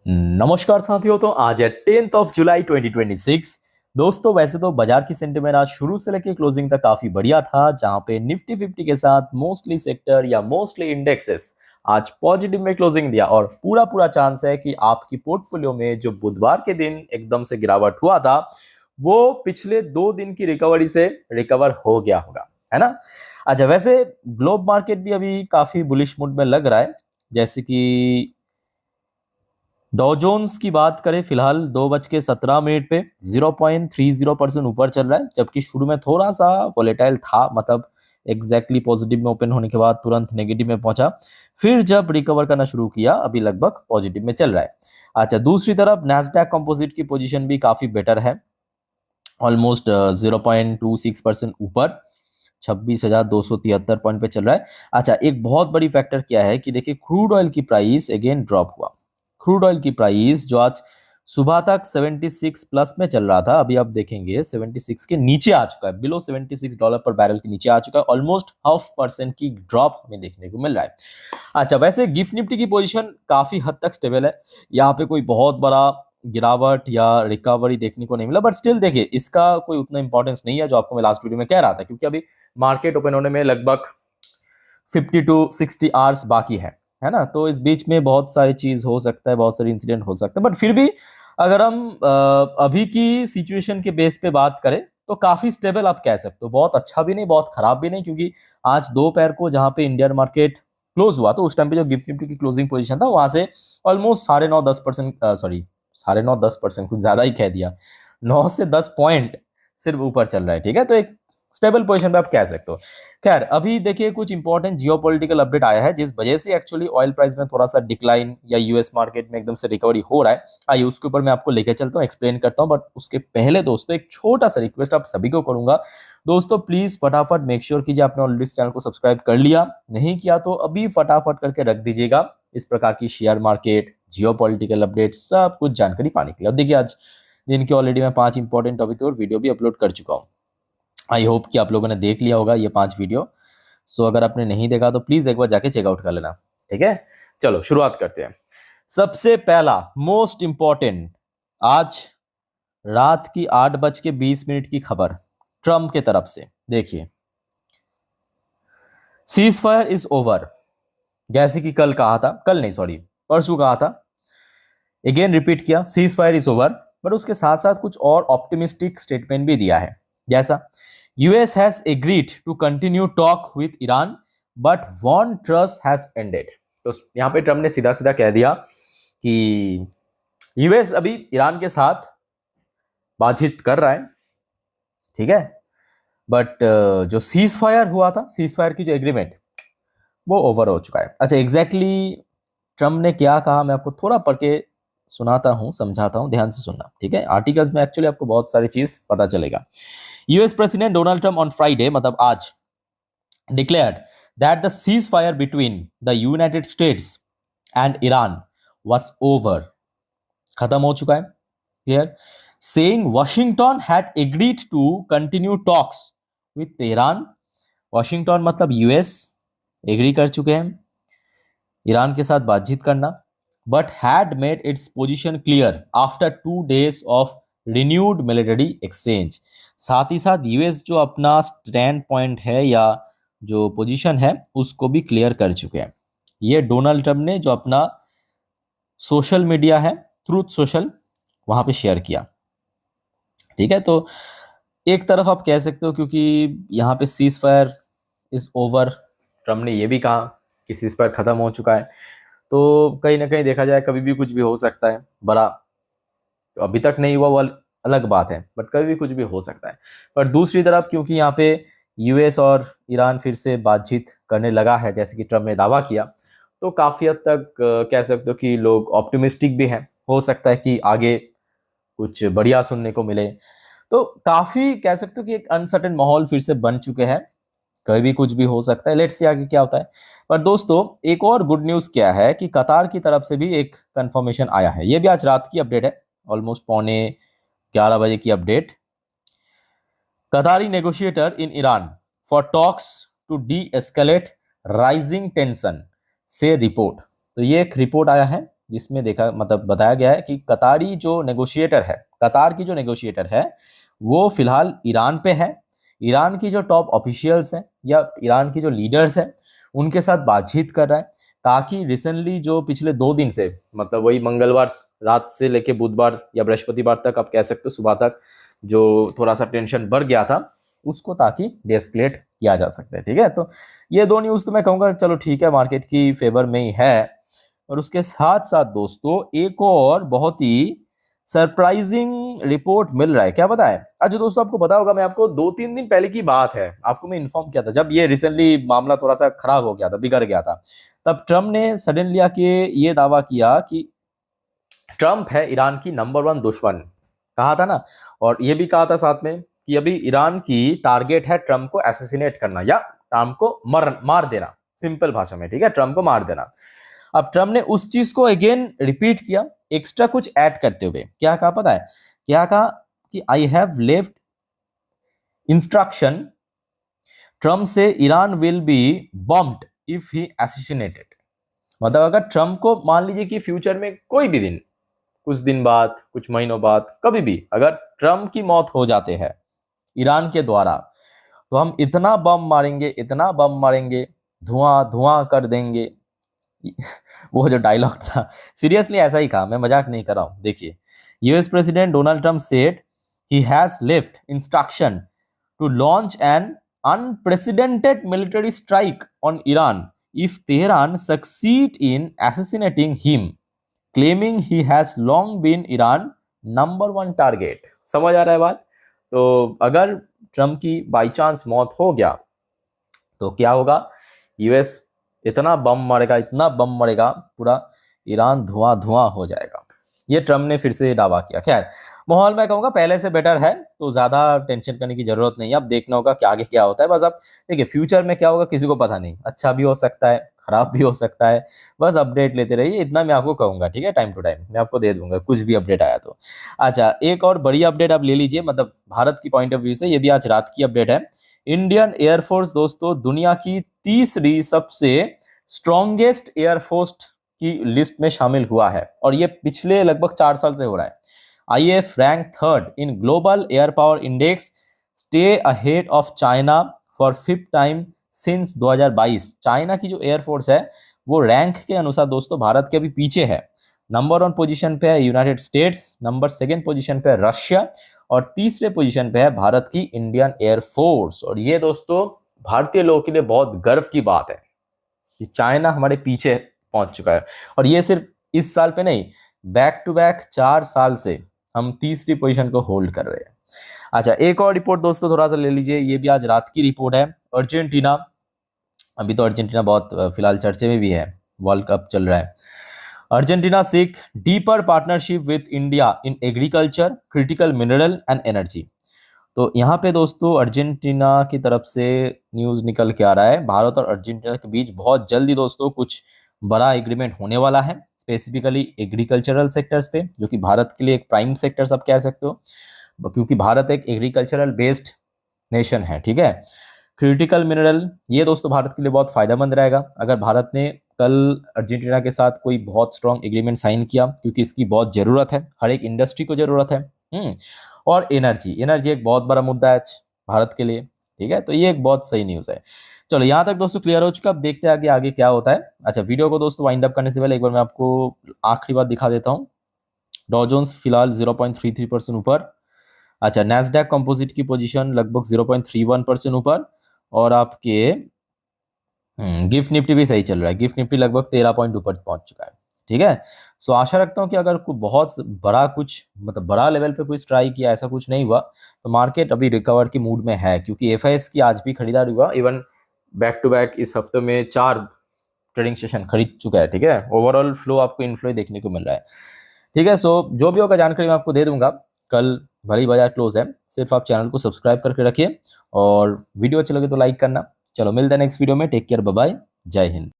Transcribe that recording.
नमस्कार साथियों। तो आज है 10th ऑफ जुलाई 2026। दोस्तों वैसे तो बाजार की सेंटीमेंट आज शुरू से लेकर क्लोजिंग तक काफी बढ़िया था, जहां पे निफ्टी 50 के साथ मोस्टली सेक्टर या मोस्टली इंडेक्सेस आज पॉजिटिव में क्लोजिंग दिया और पूरा पूरा चांस है कि आपकी पोर्टफोलियो में जो बुधवार के दिन एकदम से गिरावट हुआ था वो पिछले 2 दिन की रिकवरी से रिकवर हो गया होगा, है ना। अच्छा, वैसे ग्लोब मार्केट भी अभी काफी बुलिश मूड में लग रहा है। जैसे कि डॉ जोन्स की बात करें, फिलहाल 2:17 पे 0.30% ऊपर चल रहा है, जबकि शुरू में थोड़ा सा वोलेटाइल था, मतलब एग्जैक्टली पॉजिटिव में ओपन होने के बाद तुरंत नेगेटिव में पहुंचा, फिर जब रिकवर करना शुरू किया अभी लगभग पॉजिटिव में चल रहा है। अच्छा, दूसरी तरफ नैस्डैक कंपोजिट की पोजीशन भी काफी बेटर है, ऑलमोस्ट 0.26% ऊपर 26,273 पॉइंट पे चल रहा है। अच्छा, एक बहुत बड़ी फैक्टर क्या है कि देखिए क्रूड ऑयल की प्राइस अगेन ड्रॉप हुआ। क्रूड ऑयल की प्राइस जो आज सुबह तक 76 प्लस में चल रहा था, अभी आप देखेंगे 76 के नीचे आ चुका है, बिलो $76 पर बैरल के नीचे आ चुका है। ऑलमोस्ट 0.5% की ड्रॉप हमें देखने को मिल रहा है। अच्छा, वैसे गिफ्ट निफ्टी की पोजीशन काफी हद तक स्टेबल है, यहाँ पे कोई बहुत बड़ा गिरावट या रिकवरी देखने को नहीं मिला, बट स्टिल देखिए इसका कोई उतना इंपॉर्टेंस नहीं है जो आपको मैं लास्ट वीडियो में कह रहा था, क्योंकि अभी मार्केट ओपन होने में लगभग 50 to 60 आवर्स बाकी है ना। तो इस बीच में बहुत सारी चीज हो सकता है, बहुत सारी इंसिडेंट हो सकता है, बट फिर भी अगर हम अभी की सिचुएशन के बेस पे बात करें तो काफी स्टेबल आप कह सकते हो। बहुत अच्छा भी नहीं, बहुत खराब भी नहीं, क्योंकि आज दोपहर को जहां पे इंडियन मार्केट क्लोज हुआ तो उस टाइम पे जो गिफ्ट निफ्टी की क्लोजिंग पोजीशन था वहां से ऑलमोस्ट 9.5-10%, सॉरी 9.5%, कुछ ज्यादा ही कह दिया, 9 से 10 पॉइंट सिर्फ ऊपर चल रहा है। ठीक है, तो एक स्टेबल पोजीशन पे आप कह सकते हो। खैर, अभी देखिए कुछ इंपॉर्टेंट जियोपॉलिटिकल अपडेट आया है जिस वजह से एक्चुअली ऑयल प्राइस में थोड़ा सा डिक्लाइन या यूएस मार्केट में एकदम से रिकवरी हो रहा है। आइए उसके ऊपर मैं आपको लेके चलता हूँ, एक्सप्लेन करता हूँ, बट उसके पहले दोस्तों एक छोटा सा रिक्वेस्ट आप सभी को करूंगा। दोस्तों प्लीज फटाफट मेक श्योर कीजिए आपने ऑलरेडी इस चैनल को सब्सक्राइब कर लिया, नहीं किया तो अभी फटाफट करके रख दीजिएगा इस प्रकार की शेयर मार्केट जियोपॉलिटिकल अपडेट सब कुछ जानकारी पाने के लिए। अब देखिए आज दिन के ऑलरेडी मैं 5 इंपॉर्टेंट टॉपिक और वीडियो भी अपलोड कर चुका हूँ। आई होप कि आप लोगों ने देख लिया होगा ये 5 वीडियो। सो अगर आपने नहीं देखा तो प्लीज एक बार जाके चेकआउट कर लेना। ठीक है, चलो शुरुआत करते हैं। सबसे पहला मोस्ट इंपॉर्टेंट, आज रात की 8:20 की खबर ट्रम्प के तरफ से। देखिए, सीज फायर इज ओवर, जैसे कि कल कहा था, कल नहीं सॉरी परसों कहा था, अगेन रिपीट किया cease fire is over, but उसके साथ साथ कुछ और ऑप्टिमिस्टिक स्टेटमेंट भी दिया है। जैसा US has agreed to continue talk with Iran but won trust has ended. तो यहां पे ट्रम्प ने सीधा सीधा कह दिया कि यूएस अभी ईरान के साथ बातचीत कर रहा है, ठीक है, बट जो सीज फायर हुआ था, सीज फायर की जो एग्रीमेंट वो ओवर हो चुका है। अच्छा, एग्जैक्टली ट्रम्प ने क्या कहा मैं आपको थोड़ा पढ़ के सुनाता हूं, समझाता हूं, ध्यान से सुनना। ठीक है, आर्टिकल्स में एक्चुअली आपको बहुत सारी चीज पता चलेगा। US president Donald Trump on Friday, मतलब आज, declared that the ceasefire between the United States and Iran was over, खत्म हो चुका है, clear, saying Washington had agreed to continue talks with Tehran। Washington मतलब यूएस एग्री कर चुके हैं ईरान के साथ बातचीत करना, but had made its position clear after 2 days of renewed military exchange. साथ ही साथ यूएस जो अपना स्टैंड पॉइंट है या जो पोजीशन है उसको भी क्लियर कर चुके हैं। ये डोनाल्ड ट्रम्प ने जो अपना सोशल मीडिया है ट्रूथ सोशल वहां पे शेयर किया। ठीक है, तो एक तरफ आप कह सकते हो क्योंकि यहाँ पे cease fire is over, Trump ने ये भी कहा कि सीज फायर खत्म हो चुका है, तो कहीं ना कहीं देखा जाए कभी भी कुछ भी हो सकता है बड़ा, तो अभी तक नहीं हुआ वो अलग बात है, बट कभी भी कुछ भी हो सकता है। पर दूसरी तरफ क्योंकि यहाँ पे यूएस और ईरान फिर से बातचीत करने लगा है जैसे कि ट्रम्प ने दावा किया, तो काफ़ी हद तक कह सकते हो कि लोग ऑप्टिमिस्टिक भी हैं, हो सकता है कि आगे कुछ बढ़िया सुनने को मिले। तो काफ़ी कह सकते हो कि एक अनसर्टेन माहौल फिर से बन चुके हैं, कभी भी कुछ भी हो सकता है, लेट्स सी आगे क्या होता है। पर दोस्तों एक और गुड न्यूज़ क्या है कि कतार की तरफ से भी एक कंफर्मेशन आया है, ये भी आज रात की अपडेट है, ऑलमोस्ट 11:15 की update. Qatari negotiator in Iran for talks to de-escalate rising tension से रिपोर्ट। तो ये एक रिपोर्ट आया है जिसमें देखा मतलब बताया गया है कि कतारी जो नेगोशिएटर है, कतार की जो नेगोशिएटर है वो फिलहाल ईरान पे है। ईरान की जो टॉप ऑफिशियल्स हैं या ईरान की जो लीडर्स हैं उनके साथ बातचीत कर रहा है, ताकि रिसेंटली जो पिछले 2 दिन से मतलब वही मंगलवार रात से लेके बुधवार या बृहस्पतिवार तक आप कह सकते हो सुबह तक जो थोड़ा सा टेंशन बढ़ गया था उसको ताकि डेस्कलेट किया जा सकता है। ठीक है, तो ये 2 न्यूज़ तो मैं कहूँगा चलो ठीक है मार्केट की फेवर में ही है। और उसके साथ साथ दोस्तों एक और बहुत ही सरप्राइजिंग रिपोर्ट मिल रहा है। क्या पता है? अच्छा दोस्तों, आपको पता होगा, मैं आपको 2-3 दिन पहले की बात है, आपको मैं इन्फॉर्म किया था जब ये रिसेंटली मामला थोड़ा सा खराब हो गया था, बिगड़ गया था। तब ट्रम्प ने सडनली आके ये दावा किया कि ट्रम्प है ईरान की नंबर 1 दुश्मन, कहा था ना। और ये भी कहा था साथ में कि अभी ईरान की टारगेट है ट्रम्प को एसेसिनेट करना या ट्रम्प को मार देना, सिंपल भाषा में। ठीक है, ट्रम्प को मार देना। अब ट्रम्प ने उस चीज को अगेन रिपीट किया, एक्स्ट्रा कुछ ऐड करते हुए। क्या कहा पता है? क्या कहा कि I have left instruction Trump से Iran will be bombed if he assassinated. मतलब अगर ट्रम्प को मान लीजिए कि फ्यूचर में कोई भी दिन, कुछ दिन बाद, कुछ महीनों बाद, कभी भी अगर ट्रम्प की मौत हो जाते हैं ईरान के द्वारा, तो हम इतना बम मारेंगे, इतना बम मारेंगे, धुआं धुआं कर देंगे। वो जो डायलॉग था सीरियसली ऐसा ही कहा, मैं मजाक नहीं कर रहा हूं। देखिए, US president Donald Trump said he has left instruction to launch an unprecedented military strike on Iran if Tehran succeed in assassinating him, claiming he has long been Iran number 1 target. समझ आ रहा है बात? तो अगर Trump की by chance मौत हो गया तो क्या होगा? यूएस इतना बम मारेगा, इतना बम मारेगा, पूरा ईरान धुआं धुआं हो जाएगा। ये ट्रम्प ने फिर से दावा किया। खैर, माहौल मैं कहूँगा पहले से बेटर है, तो ज़्यादा टेंशन करने की जरूरत नहीं है। अब देखना होगा कि आगे क्या होता है। बस अब देखिए, फ्यूचर में क्या होगा किसी को पता नहीं, अच्छा भी हो सकता है, खराब भी हो सकता है। बस अपडेट लेते रहिए, इतना मैं आपको कहूँगा। ठीक है, टाइम टू टाइम मैं आपको दे दूंगा कुछ भी अपडेट आया तो। अच्छा, एक और बड़ी अपडेट आप ले लीजिए, मतलब भारत की पॉइंट ऑफ व्यू से, ये भी आज रात की अपडेट है। इंडियन एयरफोर्स दोस्तों दुनिया की तीसरी सबसे स्ट्रॉन्गेस्ट एयरफोर्स की लिस्ट में शामिल हुआ है, और ये पिछले लगभग 4 साल से हो रहा है। IAF rank 3rd in global air power index, stay ahead of China for 5th time since 2022। China की जो एयरफोर्स है वो रैंक के अनुसार दोस्तों भारत के अभी पीछे है। नंबर 1 पोजीशन पे है United states, number 2nd position पे है रशिया, और तीसरे पोजीशन पे है भारत की इंडियन एयरफोर्स। और ये दोस्तों भारतीय लोगों के लिए बहुत गर्व की बात है कि चाइना हमारे पीछे पहुंच चुका है। और ये सिर्फ इस साल पे नहीं, बैक टू बैक 4 साल से हम तीसरी पोजीशन को होल्ड कर रहे हैं। अच्छा, एक और रिपोर्ट दोस्तों थोड़ा सा ले लीजिए, ये भी आज रात की रिपोर्ट है। अर्जेंटीना, अभी तो अर्जेंटीना बहुत फिलहाल चर्चे में भी है, वर्ल्ड कप चल रहा है। Argentina seek deeper partnership with India in agriculture, critical mineral and energy. तो यहाँ पे दोस्तों अर्जेंटीना की तरफ से न्यूज़ निकल के आ रहा है, भारत और अर्जेंटीना के बीच बहुत जल्दी दोस्तों कुछ बड़ा एग्रीमेंट होने वाला है, स्पेसिफिकली एग्रीकल्चरल सेक्टर्स पे, जो कि भारत के लिए एक प्राइम सेक्टर सब कह सकते हो, क्योंकि भारत एक एग्रीकल्चरल बेस्ड नेशन है। ठीक है, क्रिटिकल मिनरल, ये दोस्तों भारत के लिए बहुत फायदेमंद रहेगा अगर भारत ने कल अर्जेंटीना के साथ कोई बहुत स्ट्रॉन्ग एग्रीमेंट साइन किया, क्योंकि इसकी बहुत ज़रूरत है, हर एक इंडस्ट्री को ज़रूरत है। और एनर्जी, एनर्जी एक बहुत बड़ा मुद्दा है भारत के लिए। ठीक है, तो ये एक बहुत सही न्यूज़ है। चलो, यहाँ तक दोस्तों क्लियर हो चुका, अब देखते हैं आगे आगे क्या होता है। अच्छा, वीडियो को दोस्तों वाइंड अप करने से पहले एक बार मैं आपको आखिरी बात दिखा देता हूँ। डॉ जोन्स फिलहाल 0.33% ऊपर। अच्छा, नैस्डैक कंपोजिट की पोजीशन लगभग 0.31% ऊपर, और आपके गिफ्ट निफ्टी भी सही चल रहा है, गिफ्ट निफ्टी लगभग 13 पॉइंट ऊपर पहुंच चुका है। ठीक है, सो आशा रखता हूं कि अगर बहुत बड़ा कुछ मतलब बड़ा लेवल पे कुछ ट्राई किया, ऐसा कुछ नहीं हुआ, तो मार्केट अभी रिकवर की मूड में है, क्योंकि एफआईएस की आज भी खरीदारी हुआ, इवन बैक टू बैक इस हफ्ते में 4 ट्रेडिंग सेशन खरीद चुका है। ठीक है, ओवरऑल फ्लो आपको इन्फ्लो देखने को मिल रहा है। ठीक है, सो जो भी होगा जानकारी मैं आपको दे दूंगा। कल भली बाजार क्लोज है, सिर्फ आप चैनल को सब्सक्राइब करके रखिए, और वीडियो अच्छी लगे तो लाइक करना। चलो, मिलते हैं नेक्स्ट वीडियो में, टेक केयर, बाय बाय, जय हिंद।